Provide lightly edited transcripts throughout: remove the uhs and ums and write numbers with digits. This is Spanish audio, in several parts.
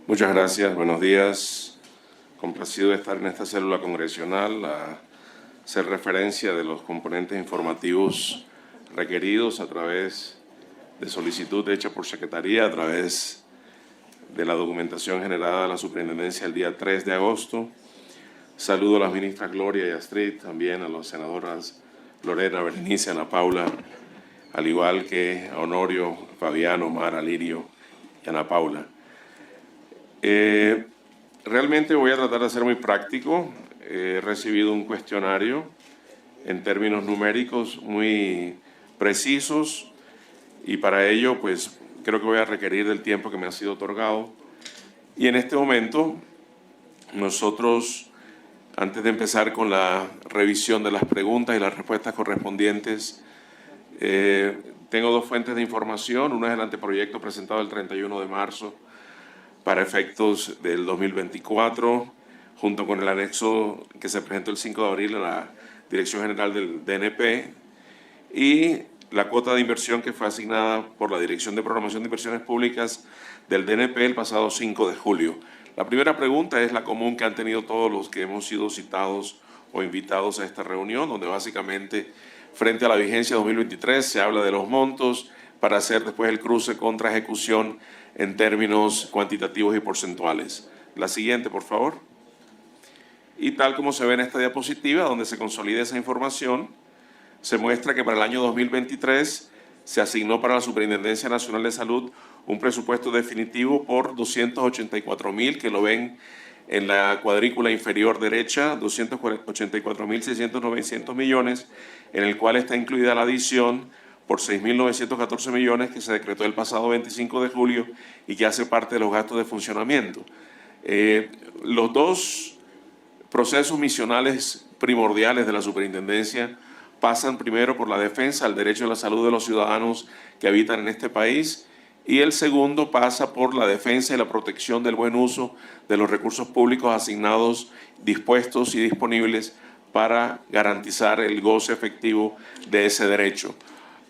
Muchas gracias, buenos días. Complacido de estar en esta célula congresional a hacer referencia de los componentes informativos requeridos a través de solicitud hecha por Secretaría, a través de la documentación generada a la Superintendencia el día 3 de agosto. Saludo a las ministras Gloria y Astrid, también a las senadoras Lorena, Berenice, Ana Paula, al igual que a Honorio, Fabiano, Mara, Lirio y Ana Paula. Realmente voy a tratar de ser muy práctico. He recibido un cuestionario en términos numéricos muy precisos y para ello pues creo que voy a requerir del tiempo que me ha sido otorgado. Y en este momento nosotros, antes de empezar con la revisión de las preguntas y las respuestas correspondientes, tengo dos fuentes de información. Una es el anteproyecto presentado el 31 de marzo para efectos del 2024, junto con el anexo que se presentó el 5 de abril en la Dirección General del DNP, y la cuota de inversión que fue asignada por la Dirección de Programación de Inversiones Públicas del DNP el pasado 5 de julio. La primera pregunta es la común que han tenido todos los que hemos sido citados o invitados a esta reunión, donde básicamente, frente a la vigencia 2023, se habla de los montos para hacer después el cruce contra ejecución en términos cuantitativos y porcentuales. La siguiente, por favor. Y tal como se ve en esta diapositiva, donde se consolida esa información, se muestra que para el año 2023 se asignó para la Superintendencia Nacional de Salud un presupuesto definitivo por 284.000, que lo ven en la cuadrícula inferior derecha, 284.600 millones, en el cual está incluida la adición por 6.914 millones que se decretó el pasado 25 de julio y que hace parte de los gastos de funcionamiento. Los dos procesos misionales primordiales de la superintendencia pasan primero por la defensa del derecho a la salud de los ciudadanos que habitan en este país, y el segundo pasa por la defensa y la protección del buen uso de los recursos públicos asignados, dispuestos y disponibles para garantizar el goce efectivo de ese derecho.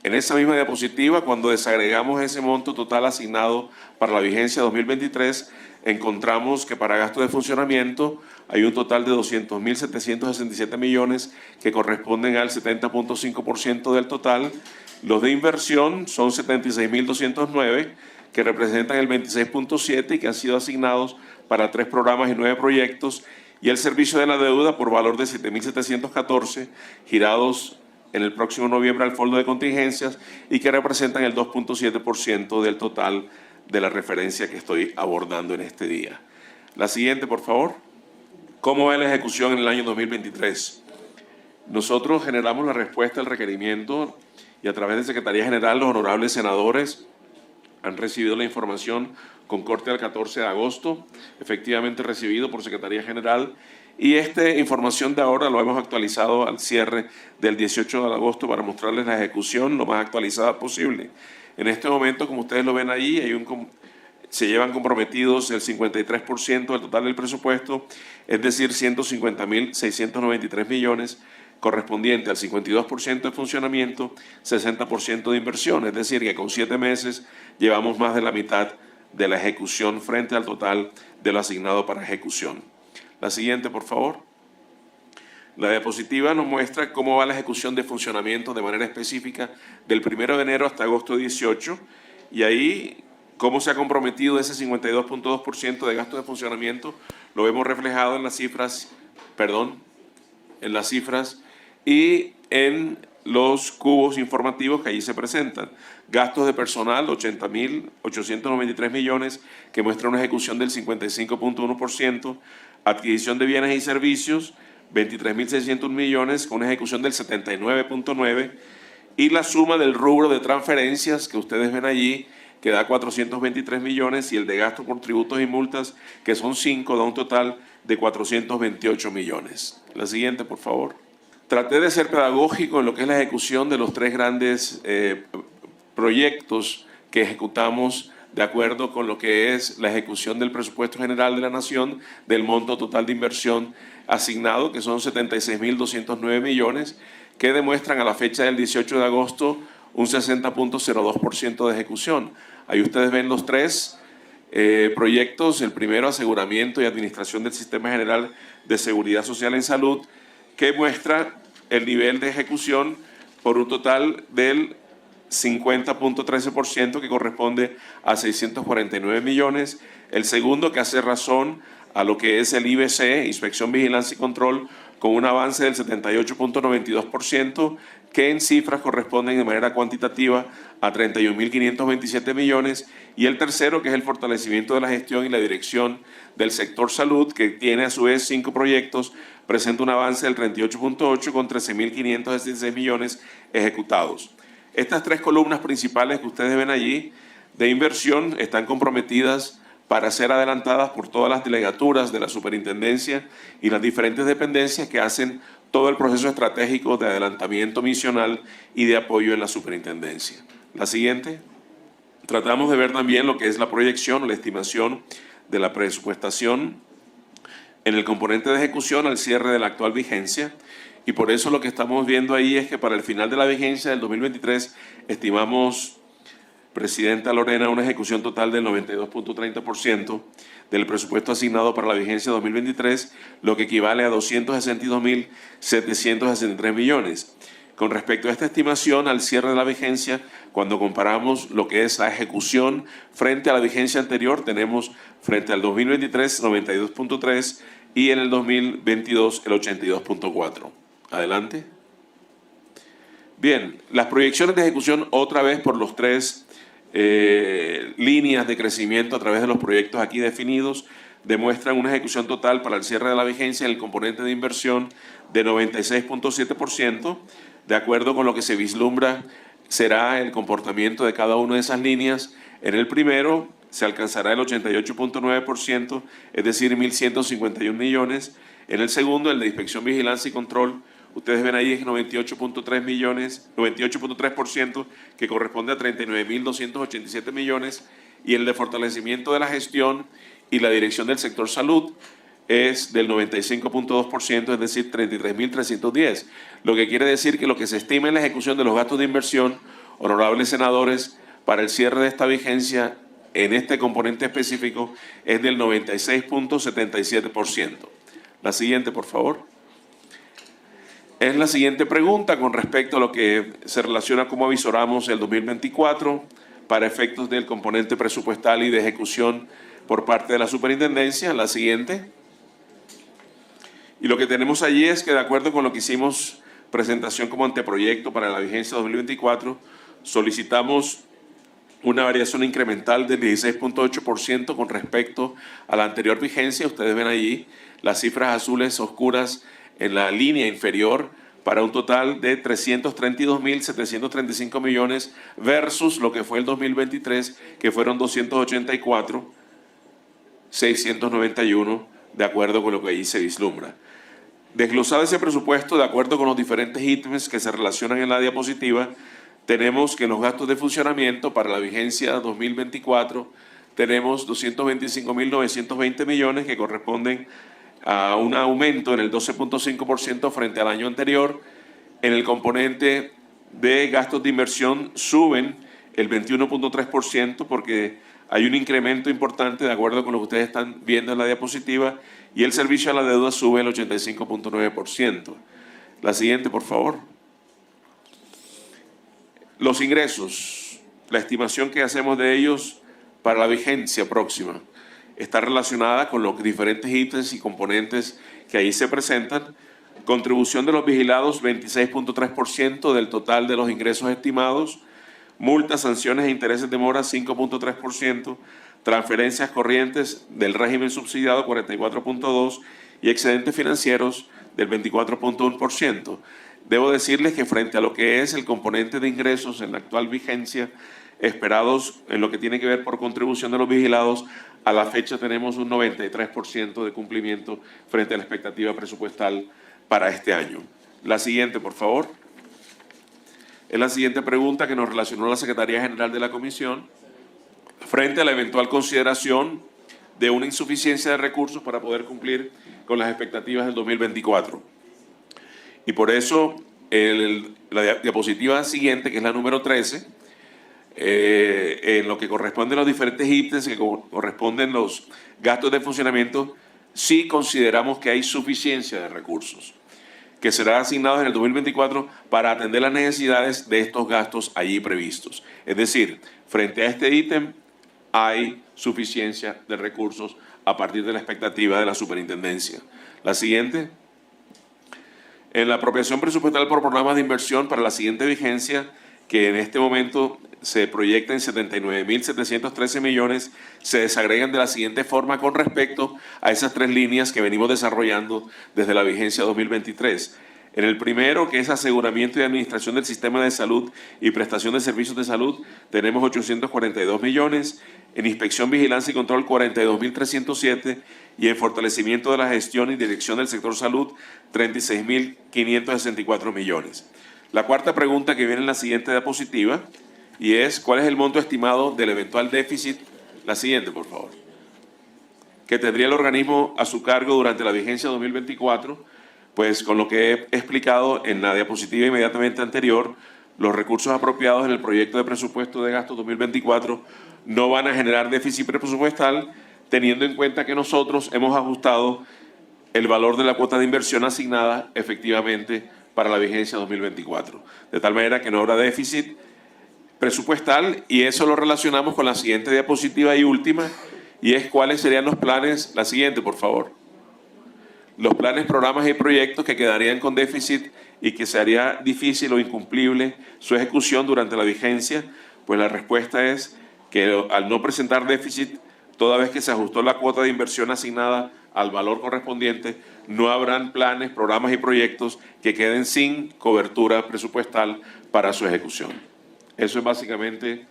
En esa misma diapositiva, cuando desagregamos ese monto total asignado para la vigencia 2023, encontramos que para gastos de funcionamiento hay un total de 200.767 millones que corresponden al 70.5% del total. Los de inversión son 76.209, que representan el 26.7% y que han sido asignados para 3 programas y 9 proyectos, y el servicio de la deuda por valor de 7.714, girados en el próximo noviembre al fondo de contingencias, y que representan el 2.7% del total de la referencia que estoy abordando en este día. La siguiente, por favor. ¿Cómo va la ejecución en el año 2023? Nosotros generamos la respuesta al requerimiento y a través de Secretaría General los honorables senadores han recibido la información con corte al 14 de agosto, efectivamente recibido por Secretaría General, y esta información de ahora lo hemos actualizado al cierre del 18 de agosto para mostrarles la ejecución lo más actualizada posible. En este momento, como ustedes lo ven allí, se llevan comprometidos el 53% del total del presupuesto, es decir, 150.693 millones, correspondiente al 52% de funcionamiento, 60% de inversión, es decir, que con 7 meses llevamos más de la mitad de la ejecución frente al total de lo asignado para ejecución. La siguiente, por favor. La diapositiva nos muestra cómo va la ejecución de funcionamiento de manera específica del 1 de enero hasta agosto 18, y ahí cómo se ha comprometido ese 52.2% de gasto de funcionamiento, lo vemos reflejado en las cifras, y en los cubos informativos que allí se presentan. Gastos de personal, 80.893 millones, que muestra una ejecución del 55.1%. Adquisición de bienes y servicios, 23.600 millones, con una ejecución del 79.9%. Y la suma del rubro de transferencias que ustedes ven allí, que da 423 millones, y el de gastos por tributos y multas, que son 5, da un total de 428 millones. La siguiente, por favor. Traté de ser pedagógico en lo que es la ejecución de los 3 grandes proyectos que ejecutamos de acuerdo con lo que es la ejecución del presupuesto general de la Nación, del monto total de inversión asignado, que son 76.209 millones, que demuestran a la fecha del 18 de agosto un 60.02% de ejecución. Ahí ustedes ven los 3 proyectos. El primero, aseguramiento y administración del Sistema General de Seguridad Social en Salud, que muestra el nivel de ejecución por un total del 50.13%, que corresponde a 649 millones. El segundo, que hace razón a lo que es el IBC, Inspección, Vigilancia y Control, con un avance del 78.92%, que en cifras corresponden de manera cuantitativa a 31.527 millones. Y el tercero, que es el fortalecimiento de la gestión y la dirección del sector salud, que tiene a su vez 5 proyectos, presenta un avance del 38.8 con 13.516 millones ejecutados. Estas 3 columnas principales que ustedes ven allí de inversión están comprometidas para ser adelantadas por todas las delegaturas de la superintendencia y las diferentes dependencias que hacen todo el proceso estratégico de adelantamiento misional y de apoyo en la superintendencia. La siguiente. Tratamos de ver también lo que es la proyección o la estimación de la presupuestación en el componente de ejecución al cierre de la actual vigencia, y por eso lo que estamos viendo ahí es que para el final de la vigencia del 2023 estimamos, Presidenta Lorena, una ejecución total del 92.30% del presupuesto asignado para la vigencia 2023, lo que equivale a 262.763 millones. Con respecto a esta estimación al cierre de la vigencia, cuando comparamos lo que es la ejecución frente a la vigencia anterior, tenemos frente al 2023 92.3 y en el 2022 el 82.4. Adelante. Bien, las proyecciones de ejecución otra vez por los 3 líneas de crecimiento a través de los proyectos aquí definidos demuestran una ejecución total para el cierre de la vigencia en el componente de inversión de 96.7%. De acuerdo con lo que se vislumbra será el comportamiento de cada una de esas líneas. En el primero se alcanzará el 88.9%, es decir, 1.151 millones. En el segundo, el de inspección, vigilancia y control, ustedes ven ahí es 98.3 millones, 98.3%, que corresponde a 39.287 millones. Y el de fortalecimiento de la gestión y la dirección del sector salud es del 95.2%, es decir, 33.310. Lo que quiere decir que lo que se estima en la ejecución de los gastos de inversión, honorables senadores, para el cierre de esta vigencia en este componente específico es del 96.77%. La siguiente, por favor. Es la siguiente pregunta con respecto a lo que se relaciona a cómo avisoramos el 2024 para efectos del componente presupuestal y de ejecución por parte de la superintendencia. La siguiente. Y lo que tenemos allí es que, de acuerdo con lo que hicimos presentación como anteproyecto para la vigencia 2024, solicitamos una variación incremental del 16.8% con respecto a la anterior vigencia. Ustedes ven allí las cifras azules oscuras en la línea inferior para un total de 332.735 millones versus lo que fue el 2023, que fueron 284.691, de acuerdo con lo que allí se vislumbra. Desglosado ese presupuesto, de acuerdo con los diferentes ítems que se relacionan en la diapositiva, tenemos que en los gastos de funcionamiento para la vigencia 2024 tenemos 225.920 millones que corresponden a un aumento en el 12.5% frente al año anterior. En el componente de gastos de inversión suben el 21.3% porque hay un incremento importante de acuerdo con lo que ustedes están viendo en la diapositiva, y el servicio a la deuda sube el 85.9%. La siguiente, por favor. Los ingresos, la estimación que hacemos de ellos para la vigencia próxima está relacionada con los diferentes ítems y componentes que ahí se presentan. Contribución de los vigilados, 26.3% del total de los ingresos estimados. Multas, sanciones e intereses de mora, 5.3%. Transferencias corrientes del régimen subsidiado, 44.2%. Y excedentes financieros del 24.1%. Debo decirles que frente a lo que es el componente de ingresos en la actual vigencia, esperados en lo que tiene que ver por contribución de los vigilados, a la fecha tenemos un 93% de cumplimiento frente a la expectativa presupuestal para este año. La siguiente, por favor. Es la siguiente pregunta que nos relacionó la Secretaría General de la Comisión frente a la eventual consideración de una insuficiencia de recursos para poder cumplir con las expectativas del 2024. Y por eso la diapositiva siguiente, que es la número 13, en lo que corresponde a los diferentes ítems que corresponden los gastos de funcionamiento, sí consideramos que hay suficiencia de recursos que serán asignados en el 2024 para atender las necesidades de estos gastos allí previstos. Es decir, frente a este ítem hay suficiencia de recursos a partir de la expectativa de la superintendencia. La siguiente. En la apropiación presupuestal por programas de inversión para la siguiente vigencia, que en este momento se proyecta en 79.713 millones, se desagregan de la siguiente forma con respecto a esas tres líneas que venimos desarrollando desde la vigencia 2023. En el primero, que es aseguramiento y administración del sistema de salud y prestación de servicios de salud, tenemos 842 millones, en inspección, vigilancia y control 42.307 y en fortalecimiento de la gestión y dirección del sector salud 36.564 millones. La cuarta pregunta que viene en la siguiente diapositiva y es ¿cuál es el monto estimado del eventual déficit? La siguiente, por favor. Que tendría el organismo a su cargo durante la vigencia 2024, pues con lo que he explicado en la diapositiva inmediatamente anterior, los recursos apropiados en el proyecto de presupuesto de gasto 2024 no van a generar déficit presupuestal, teniendo en cuenta que nosotros hemos ajustado el valor de la cuota de inversión asignada efectivamente para la vigencia 2024. De tal manera que no habrá déficit presupuestal y eso lo relacionamos con la siguiente diapositiva y última, y es cuáles serían los planes. La siguiente, por favor. Los planes, programas y proyectos que quedarían con déficit y que se haría difícil o incumplible su ejecución durante la vigencia, pues la respuesta es que al no presentar déficit, toda vez que se ajustó la cuota de inversión asignada al valor correspondiente, no habrán planes, programas y proyectos que queden sin cobertura presupuestal para su ejecución. Eso es básicamente,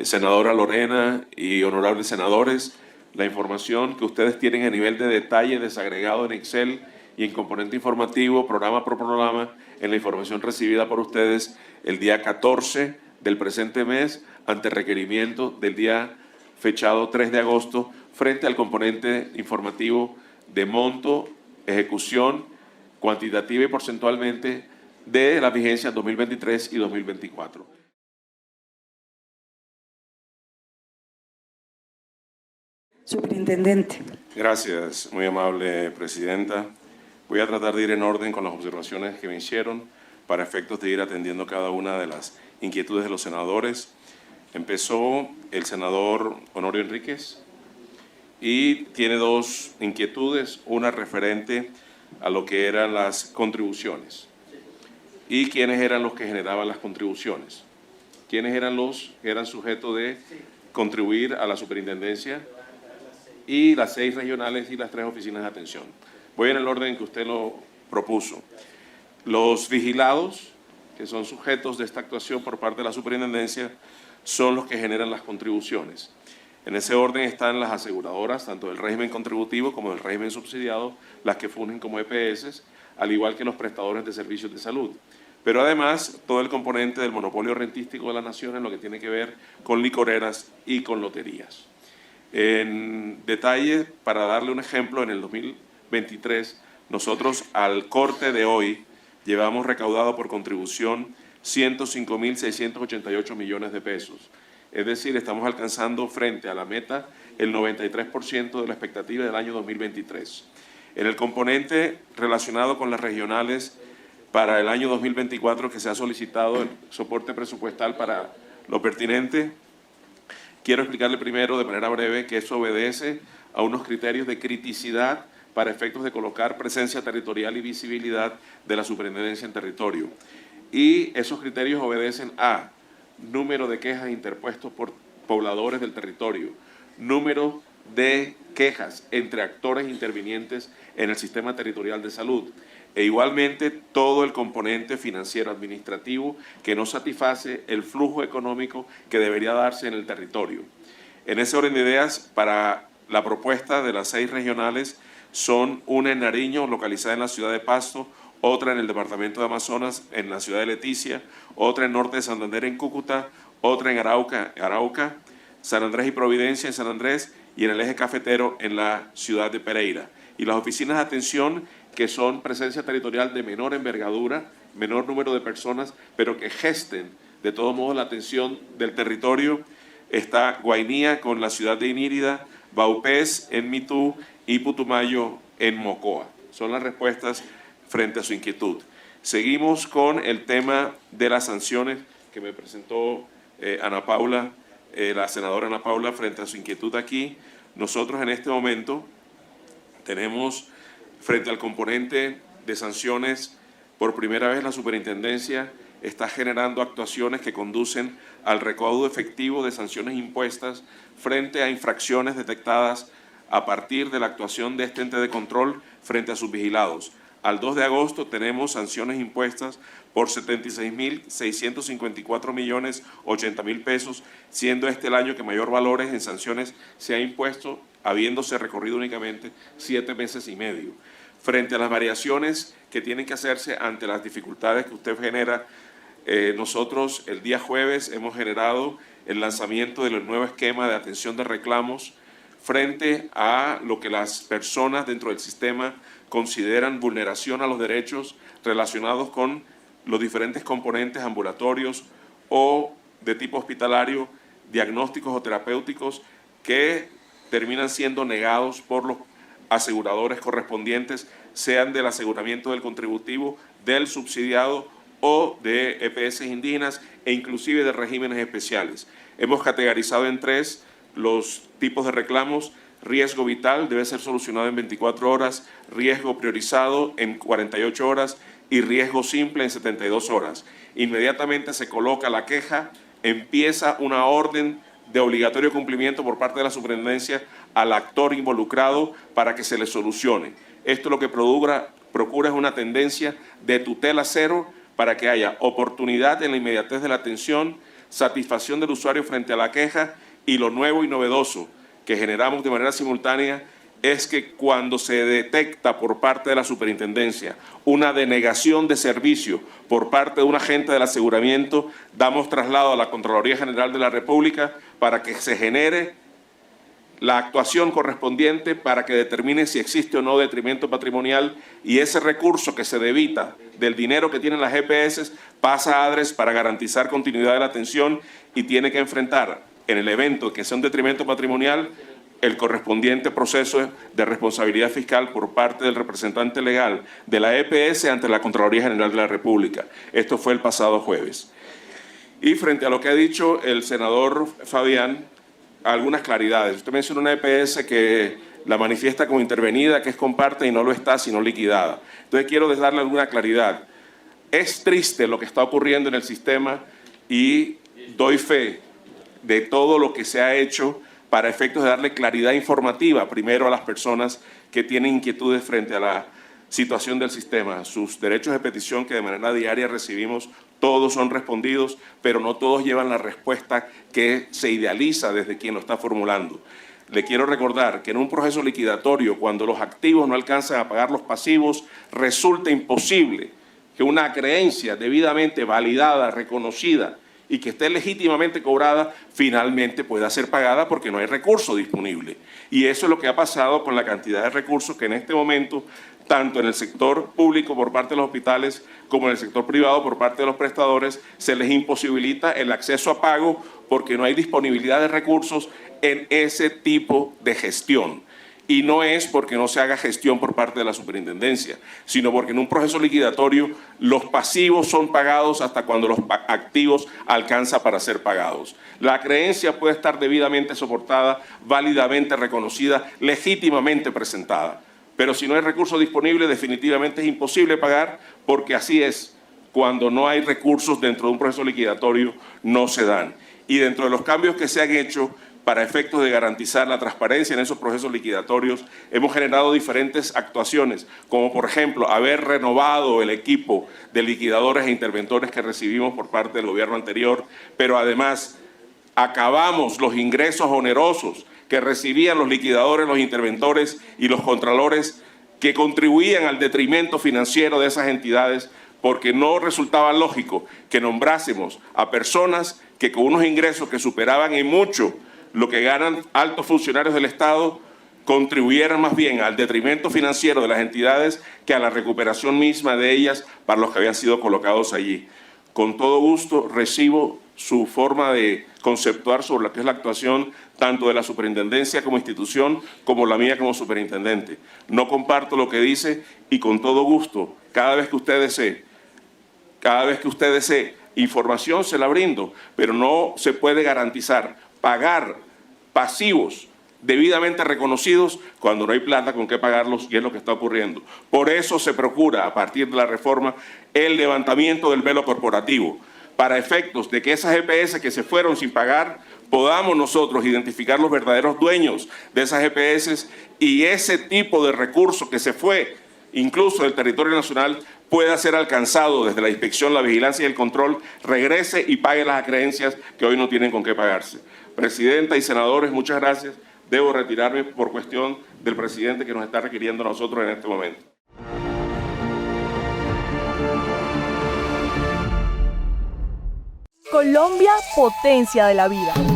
senadora Lorena y honorables senadores, la información que ustedes tienen a nivel de detalle desagregado en Excel y en componente informativo, programa por programa, en la información recibida por ustedes el día 14 del presente mes, ante requerimiento del día fechado 3 de agosto, frente al componente informativo de monto, ejecución, cuantitativa y porcentualmente de la vigencia 2023 y 2024. Superintendente. Gracias, muy amable presidenta. Voy a tratar de ir en orden con las observaciones que me hicieron para efectos de ir atendiendo cada una de las inquietudes de los senadores. Empezó el senador Honorio Enríquez y tiene dos inquietudes, una referente a lo que eran las contribuciones y quiénes eran los que generaban las contribuciones, quiénes eran los que eran sujetos de contribuir a la superintendencia y las 6 regionales y las 3 oficinas de atención. Voy en el orden en que usted lo propuso. Los vigilados, que son sujetos de esta actuación por parte de la superintendencia, son los que generan las contribuciones. En ese orden están las aseguradoras, tanto del régimen contributivo como del régimen subsidiado, las que fungen como EPS, al igual que los prestadores de servicios de salud. Pero además, todo el componente del monopolio rentístico de la nación en lo que tiene que ver con licoreras y con loterías. En detalle, para darle un ejemplo, en el 2023, nosotros al corte de hoy llevamos recaudado por contribución 105.688 millones de pesos. Es decir, estamos alcanzando frente a la meta el 93% de la expectativa del año 2023. En el componente relacionado con las regionales para el año 2024 que se ha solicitado el soporte presupuestal para lo pertinente, quiero explicarle primero de manera breve que eso obedece a unos criterios de criticidad para efectos de colocar presencia territorial y visibilidad de la superintendencia en territorio. Y esos criterios obedecen a número de quejas interpuestos por pobladores del territorio, número de quejas entre actores intervinientes en el sistema territorial de salud, e igualmente todo el componente financiero administrativo que no satisface el flujo económico que debería darse en el territorio. En ese orden de ideas, para la propuesta de las 6 regionales son una en Nariño, localizada en la ciudad de Pasto, otra en el departamento de Amazonas, en la ciudad de Leticia, otra en norte de Santander, en Cúcuta, otra en Arauca, San Andrés y Providencia, en San Andrés, y en el eje cafetero, en la ciudad de Pereira. Y las oficinas de atención, que son presencia territorial de menor envergadura, menor número de personas, pero que gesten De todos modos, la atención del territorio está Guainía con la ciudad de Inírida, Vaupés en Mitú y Putumayo en Mocoa. Son las respuestas frente a su inquietud. Seguimos con el tema de las sanciones que me presentó Ana Paula, la senadora Ana Paula, frente a su inquietud aquí. Nosotros en este momento tenemos, frente al componente de sanciones, por primera vez la superintendencia está generando actuaciones que conducen al recaudo efectivo de sanciones impuestas frente a infracciones detectadas a partir de la actuación de este ente de control frente a sus vigilados. Al 2 de agosto tenemos sanciones impuestas por 76.654.080.000 pesos, siendo este el año que mayor valores en sanciones se ha impuesto, habiéndose recorrido únicamente 7 meses y medio. Frente a las variaciones que tienen que hacerse ante las dificultades que usted genera, nosotros el día jueves hemos generado el lanzamiento del nuevo esquema de atención de reclamos frente a lo que las personas dentro del sistema consideran vulneración a los derechos relacionados con los diferentes componentes ambulatorios o de tipo hospitalario, diagnósticos o terapéuticos que terminan siendo negados por los aseguradores correspondientes, sean del aseguramiento del contributivo, del subsidiado o de EPS indígenas e inclusive de regímenes especiales. Hemos categorizado en 3 los tipos de reclamos. Riesgo vital debe ser solucionado en 24 horas, riesgo priorizado en 48 horas y riesgo simple en 72 horas. Inmediatamente se coloca la queja, empieza una orden de obligatorio cumplimiento por parte de la superintendencia al actor involucrado para que se le solucione. Esto lo que procura es una tendencia de tutela cero para que haya oportunidad en la inmediatez de la atención, satisfacción del usuario frente a la queja y lo nuevo y novedoso que generamos de manera simultánea es que cuando se detecta por parte de la superintendencia una denegación de servicio por parte de un agente del aseguramiento, damos traslado a la Contraloría General de la República para que se genere la actuación correspondiente para que determine si existe o no detrimento patrimonial y ese recurso que se debita del dinero que tienen las EPS pasa a ADRES para garantizar continuidad de la atención y tiene que enfrentar en el evento que sea un detrimento patrimonial el correspondiente proceso de responsabilidad fiscal por parte del representante legal de la EPS ante la Contraloría General de la República. Esto fue el pasado jueves. Y frente a lo que ha dicho el senador Fabián, algunas claridades. Usted menciona una EPS que la manifiesta como intervenida, que es comparte y no lo está, sino liquidada. Entonces quiero darle alguna claridad. Es triste lo que está ocurriendo en el sistema y doy fe de todo lo que se ha hecho para efectos de darle claridad informativa primero a las personas que tienen inquietudes frente a la situación del sistema. Sus derechos de petición que de manera diaria recibimos, todos son respondidos, pero no todos llevan la respuesta que se idealiza desde quien lo está formulando. Le quiero recordar que en un proceso liquidatorio, cuando los activos no alcanzan a pagar los pasivos, resulta imposible que una creencia debidamente validada, reconocida y que esté legítimamente cobrada, finalmente pueda ser pagada porque no hay recurso disponible. Y eso es lo que ha pasado con la cantidad de recursos que en este momento, tanto en el sector público por parte de los hospitales como en el sector privado por parte de los prestadores, se les imposibilita el acceso a pago porque no hay disponibilidad de recursos en ese tipo de gestión. Y no es porque no se haga gestión por parte de la superintendencia, sino porque en un proceso liquidatorio los pasivos son pagados hasta cuando los activos alcanzan para ser pagados. La creencia puede estar debidamente soportada, válidamente reconocida, legítimamente presentada. Pero si no hay recursos disponibles, definitivamente es imposible pagar porque así es. Cuando no hay recursos dentro de un proceso liquidatorio, no se dan. Y dentro de los cambios que se han hecho, para efectos de garantizar la transparencia en esos procesos liquidatorios, hemos generado diferentes actuaciones, como por ejemplo haber renovado el equipo de liquidadores e interventores que recibimos por parte del gobierno anterior, pero además acabamos los ingresos onerosos que recibían los liquidadores, los interventores y los contralores que contribuían al detrimento financiero de esas entidades porque no resultaba lógico que nombrásemos a personas que con unos ingresos que superaban en mucho lo que ganan altos funcionarios del Estado, contribuyeran más bien al detrimento financiero de las entidades que a la recuperación misma de ellas para los que habían sido colocados allí. con todo gusto recibo su forma de conceptuar sobre lo que es la actuación tanto de la superintendencia como institución, como la mía como superintendente. No comparto lo que dice y con todo gusto, cada vez que usted desee información se la brindo, pero no se puede garantizar pagar pasivos debidamente reconocidos cuando no hay plata con qué pagarlos, y es lo que está ocurriendo. Por eso se procura, a partir de la reforma, el levantamiento del velo corporativo, para efectos de que esas EPS que se fueron sin pagar, podamos nosotros identificar los verdaderos dueños de esas EPS y ese tipo de recurso que se fue, incluso del territorio nacional, pueda ser alcanzado desde la inspección, la vigilancia y el control, regrese y pague las acreencias que hoy no tienen con qué pagarse. Presidenta y senadores, muchas gracias. Debo retirarme por cuestión del presidente que nos está requiriendo a nosotros en este momento. Colombia, potencia de la vida.